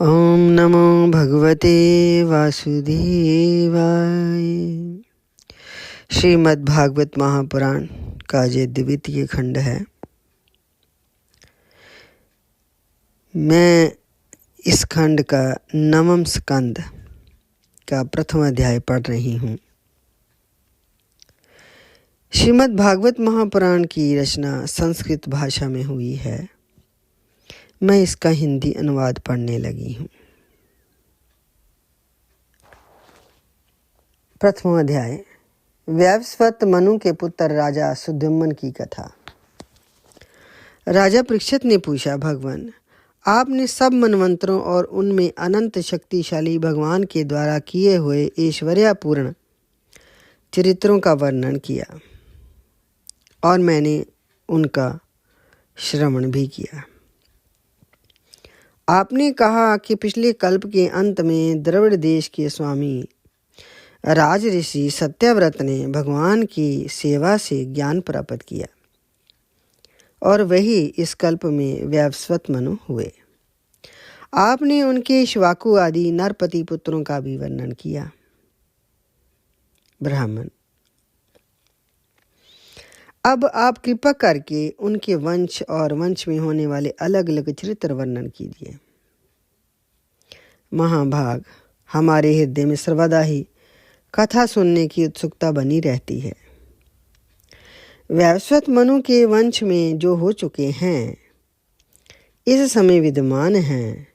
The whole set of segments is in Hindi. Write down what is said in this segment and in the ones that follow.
ओम नमो भगवते वासुदेवाय। श्रीमद् भागवत महापुराण का ये द्वितीय खंड है। मैं इस खंड का 9वां स्कंद का प्रथम अध्याय पढ़ रही हूँ। श्रीमद् भागवत महापुराण की रचना संस्कृत भाषा में हुई है। मैं इसका हिंदी अनुवाद पढ़ने लगी हूँ। प्रथम अध्याय। वैवस्वत मनु के पुत्र राजा सुद्युम्न की कथा। राजा परीक्षित ने पूछा, भगवान, आपने सब मनवंतरों और उनमें अनंत शक्तिशाली भगवान के द्वारा किए हुए ऐश्वर्यपूर्ण चरित्रों का वर्णन किया और मैंने उनका श्रवण भी किया। आपने कहा कि पिछले कल्प के अंत में द्रविड़ देश के स्वामी राज ऋषि सत्यव्रत ने भगवान की सेवा से ज्ञान प्राप्त किया और वही इस कल्प में वैवस्वत मनु हुए। आपने उनके श्वाकु आदि नरपति पुत्रों का भी वर्णन किया। ब्राह्मण, अब आप कृपा करके उनके वंश और वंश में होने वाले अलग अलग चरित्र वर्णन कीजिए। महाभाग, हमारे हृदय में सर्वदा ही कथा सुनने की उत्सुकता बनी रहती है। वैवस्वत मनु के वंश में जो हो चुके हैं, इस समय विद्यमान हैं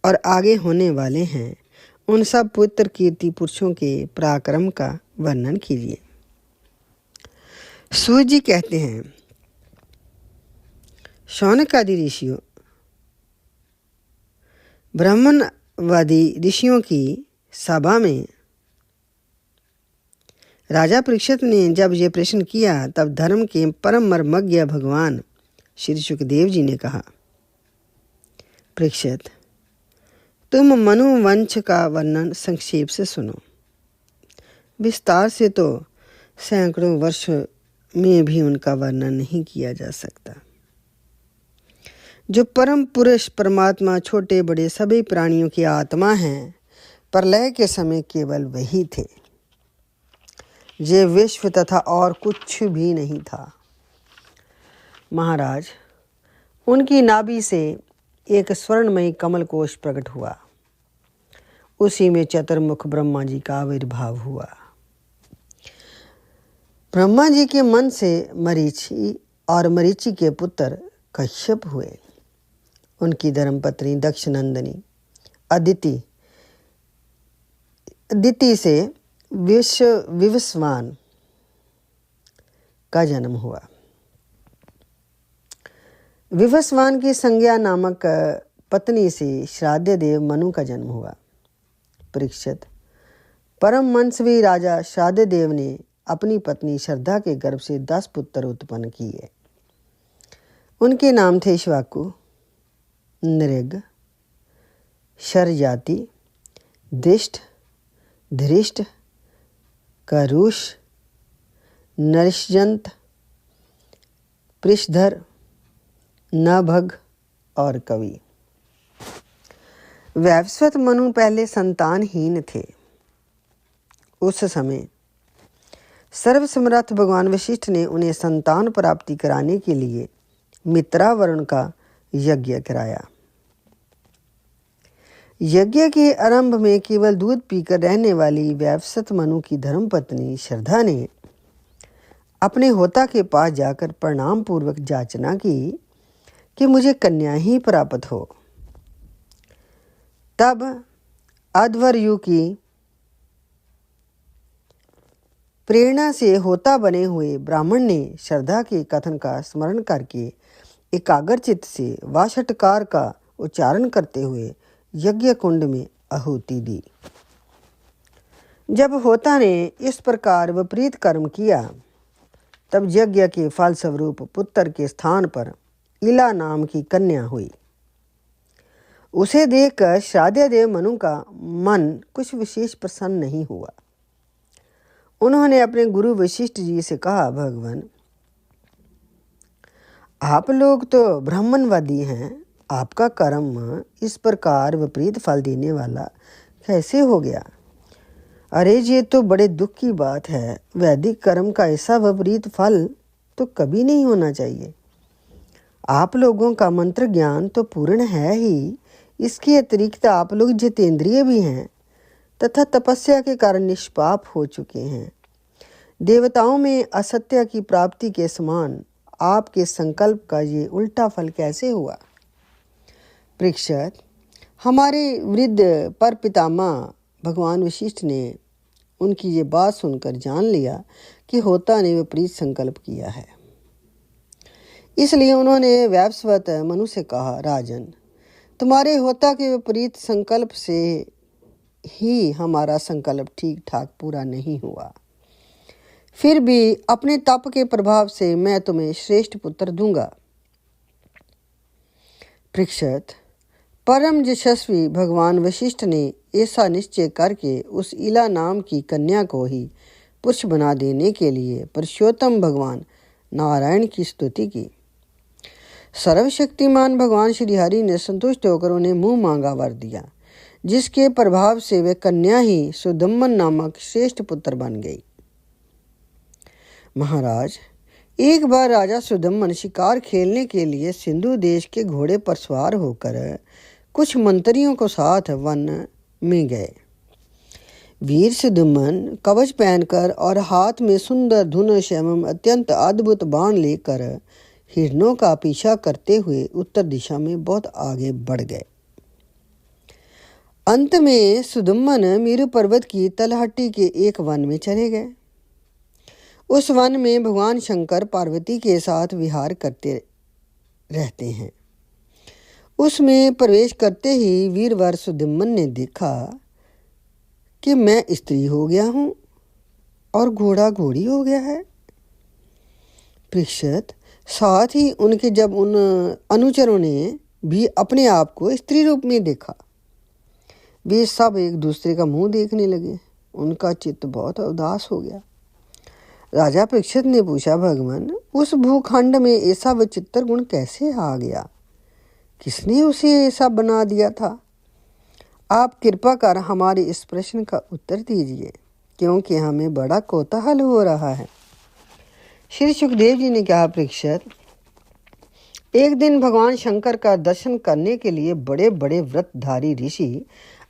और आगे होने वाले हैं, उन सब पुत्र कीर्ति पुरुषों के पराक्रम का वर्णन कीजिए। सूर्य जी कहते हैं, शौनक आदि ऋषियों, ब्राह्मणवादी ऋषियों की सभा में राजा परीक्षित ने जब ये प्रश्न किया, तब धर्म के परम मर्मज्ञ भगवान श्री सुखदेव जी ने कहा, परीक्षित, तुम मनु वंश का वर्णन संक्षेप से सुनो। विस्तार से तो सैकड़ों वर्ष में भी उनका वर्णन नहीं किया जा सकता। जो परम पुरुष परमात्मा छोटे बड़े सभी प्राणियों की आत्मा हैं, प्रलय के समय केवल वही थे। ये विश्व तथा और कुछ भी नहीं था। महाराज, उनकी नाभि से एक स्वर्णमयी कमल कोश प्रकट हुआ। उसी में चतुर्मुख ब्रह्मा जी का आविर्भाव हुआ। ब्रह्मा जी के मन से मरीचि और मरीचि के पुत्र कश्यप हुए। उनकी धर्मपत्नी दक्षनंदिनी अदिति से विवस्वान का जन्म हुआ। विवस्वान की संज्ञा नामक पत्नी से श्राद्ध देव मनु का जन्म हुआ। परीक्षित, परम मनस्वी राजा श्राद्ध देव ने अपनी पत्नी श्रद्धा के गर्भ से 10 पुत्र उत्पन्न किए। उनके नाम थे श्वाकु, नृग, शरजाति, दिष्ट, धृष्ट, करुष, नरिशजंत, पृषधर, नभग और कवि। वैवस्वत मनु पहले संतानहीन थे। उस समय सर्वसमर्थ भगवान वशिष्ठ ने उन्हें संतान प्राप्ति कराने के लिए मित्रावरुण का यज्ञ कराया। यज्ञ के आरंभ में केवल दूध पीकर रहने वाली वैवस्वत मनु की धर्मपत्नी श्रद्धा ने अपने होता के पास जाकर प्रणाम पूर्वक याचना की कि मुझे कन्या ही प्राप्त हो। तब अध्वर्यु की प्रेरणा से होता बने हुए ब्राह्मण ने श्रद्धा के कथन का स्मरण करके एकाग्रचित्त से वाषटकार का उच्चारण करते हुए यज्ञ कुंड में आहुति दी। जब होता ने इस प्रकार विपरीत कर्म किया, तब यज्ञ के फलस्वरूप पुत्र के स्थान पर इला नाम की कन्या हुई। उसे देखकर श्राद्ध देव मनु का मन कुछ विशेष प्रसन्न नहीं हुआ। उन्होंने अपने गुरु वशिष्ठ जी से कहा, भगवान, आप लोग तो ब्राह्मणवादी हैं, आपका कर्म इस प्रकार विपरीत फल देने वाला कैसे हो गया? अरे ये तो बड़े दुख की बात है। वैदिक कर्म का ऐसा विपरीत फल तो कभी नहीं होना चाहिए। आप लोगों का मंत्र ज्ञान तो पूर्ण है ही, इसके अतिरिक्त आप लोग जितेंद्रिय भी हैं तथा तपस्या के कारण निष्पाप हो चुके हैं। देवताओं में असत्य की प्राप्ति के समान आपके संकल्प का ये उल्टा फल कैसे हुआ? परीक्षित, हमारे वृद्ध पर पितामह भगवान वशिष्ठ ने उनकी ये बात सुनकर जान लिया कि होता ने विपरीत संकल्प किया है। इसलिए उन्होंने वैवस्वत मनु से कहा, राजन, तुम्हारे होता के विपरीत संकल्प से ही हमारा संकल्प ठीक ठाक पूरा नहीं हुआ। फिर भी अपने तप के प्रभाव से मैं तुम्हें श्रेष्ठ पुत्र दूंगा। परीक्षित, परम यशस्वी भगवान वशिष्ठ ने ऐसा निश्चय करके उस इला नाम की कन्या को ही पुरुष बना देने के लिए पुरुषोत्तम भगवान नारायण की स्तुति की। सर्वशक्तिमान भगवान श्री हरि ने संतुष्ट होकर उन्हें मुंह मांगा वर दिया, जिसके प्रभाव से वे कन्या ही सुदम्मन नामक श्रेष्ठ पुत्र बन गई। महाराज, एक बार राजा सुदम्मन शिकार खेलने के लिए सिंधु देश के घोड़े पर सवार होकर कुछ मंत्रियों को साथ वन में गए। वीर सुदम्मन कवच पहनकर और हाथ में सुंदर धनुष एवं अत्यंत अद्भुत बाण लेकर हिरणों का पीछा करते हुए उत्तर दिशा में बहुत आगे बढ़ गए। अंत में सुदम्मन मेरु पर्वत की तलहटी के एक वन में चले गए। उस वन में भगवान शंकर पार्वती के साथ विहार करते रहते हैं। उसमें प्रवेश करते ही वीरवर सुदम्मन ने देखा कि मैं स्त्री हो गया हूँ और घोड़ा घोड़ी हो गया है। परीक्षित, साथ ही उनके जब उन अनुचरों ने भी अपने आप को स्त्री रूप में देखा, वे सब एक दूसरे का मुंह देखने लगे। उनका चित्त बहुत उदास हो गया। राजा परीक्षित ने पूछा, भगवान, उस भूखंड में ऐसा विचित्र गुण कैसे आ गया? किसने उसे ऐसा बना दिया था? आप कृपा कर हमारे इस प्रश्न का उत्तर दीजिए, क्योंकि हमें बड़ा कौतूहल हो रहा है। श्री सुखदेव जी ने कहा, परीक्षित, एक दिन भगवान शंकर का दर्शन करने के लिए बड़े बड़े व्रतधारी ऋषि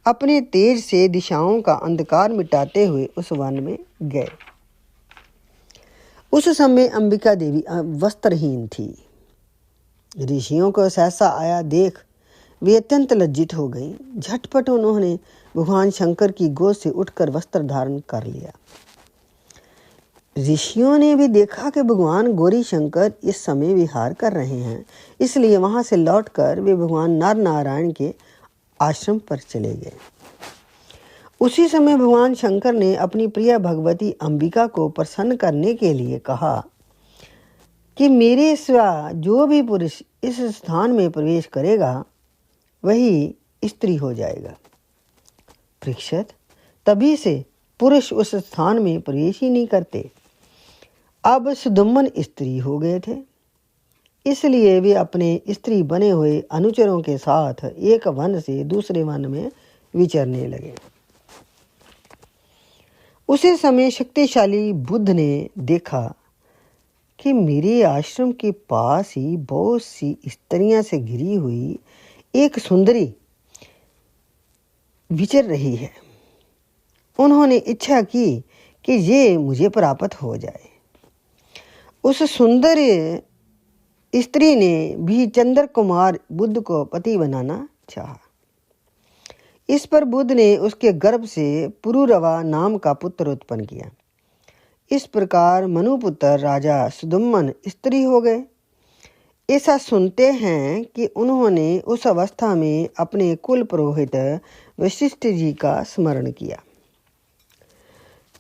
अपने तेज से दिशाओं का अंधकार मिटाते हुए उस वन में गए। उस समय अंबिका देवी वस्त्रहीन थी। ऋषियों को सहसा आया देख वे अत्यंत लज्जित हो गई। झटपट उन्होंने भगवान शंकर की गोद से उठकर वस्त्र धारण कर लिया। ऋषियों ने भी देखा कि भगवान गौरी शंकर इस समय विहार कर रहे हैं, इसलिए वहां से लौटकर वे भगवान नर नारायण के आश्रम पर चले गए। उसी समय भगवान शंकर ने अपनी प्रिय भगवती अंबिका को प्रसन्न करने के लिए कहा कि मेरे सिवा जो भी पुरुष इस स्थान में प्रवेश करेगा वही स्त्री हो जाएगा। परीक्षित, तभी से पुरुष उस स्थान में प्रवेश ही नहीं करते। अब सुदम्मन स्त्री हो गए थे, इसलिए वे अपने स्त्री बने हुए अनुचरों के साथ एक वन से दूसरे वन में विचरने लगे। उसी समय शक्तिशाली बुद्ध ने देखा कि मेरे आश्रम के पास ही बहुत सी स्त्रियां से घिरी हुई एक सुंदरी विचर रही है। उन्होंने इच्छा की कि ये मुझे प्राप्त हो जाए। उस सुंदर स्त्री ने भी चंद्र कुमार बुद्ध को पति बनाना चाहा। इस पर बुद्ध ने उसके गर्भ से पुरुरवा नाम का पुत्र उत्पन्न किया। इस प्रकार मनुपुत्र राजा सुदम्मन स्त्री हो गए। ऐसा सुनते हैं कि उन्होंने उस अवस्था में अपने कुल पुरोहित वशिष्ठ जी का स्मरण किया।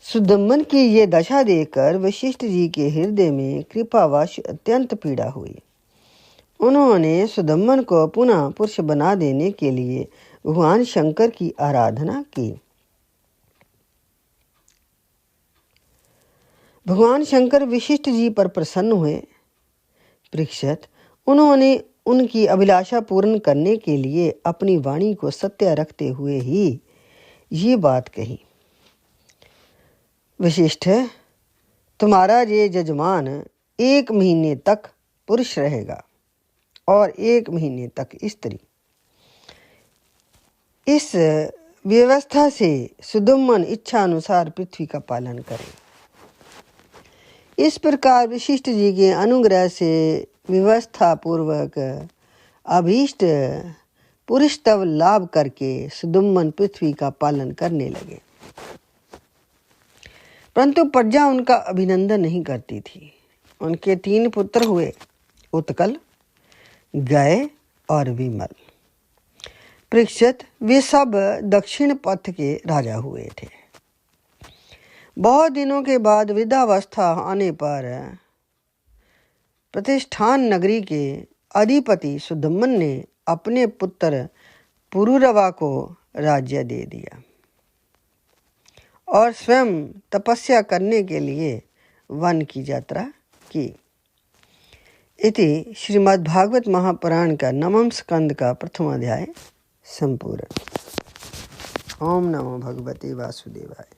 सुदम्मन की ये दशा देखकर वशिष्ठ जी के हृदय में कृपावश अत्यंत पीड़ा हुई। उन्होंने सुदम्मन को पुनः पुरुष बना देने के लिए भगवान शंकर की आराधना की। भगवान शंकर वशिष्ठ जी पर प्रसन्न हुए। परीक्षित, उन्होंने उनकी अभिलाषा पूर्ण करने के लिए अपनी वाणी को सत्य रखते हुए ही ये बात कही। विशिष्ट है, तुम्हारा ये जजमान 1 महीने तक पुरुष रहेगा और 1 महीने तक स्त्री। इस व्यवस्था से सुदुम्मन इच्छा अनुसार पृथ्वी का पालन करे। इस प्रकार वशिष्ठ जी के अनुग्रह से व्यवस्था पूर्वक अभीष्ट पुरुषत्व लाभ करके सुदुम्मन पृथ्वी का पालन करने लगे। परंतु प्रजा उनका अभिनंदन नहीं करती थी। उनके 3 पुत्र हुए, उत्कल, गय और विमल। परीक्षित वे सब दक्षिण पथ के राजा हुए थे। बहुत दिनों के बाद वृद्धावस्था आने पर प्रतिष्ठान नगरी के अधिपति सुदुम्मन ने अपने पुत्र पुरुरवा को राज्य दे दिया और स्वयं तपस्या करने के लिए वन की यात्रा की। इति श्रीमद्भागवत महापुराण का 9वें स्कंद का 1वां अध्याय संपूर्ण। ओम नमो भगवते वासुदेवाय।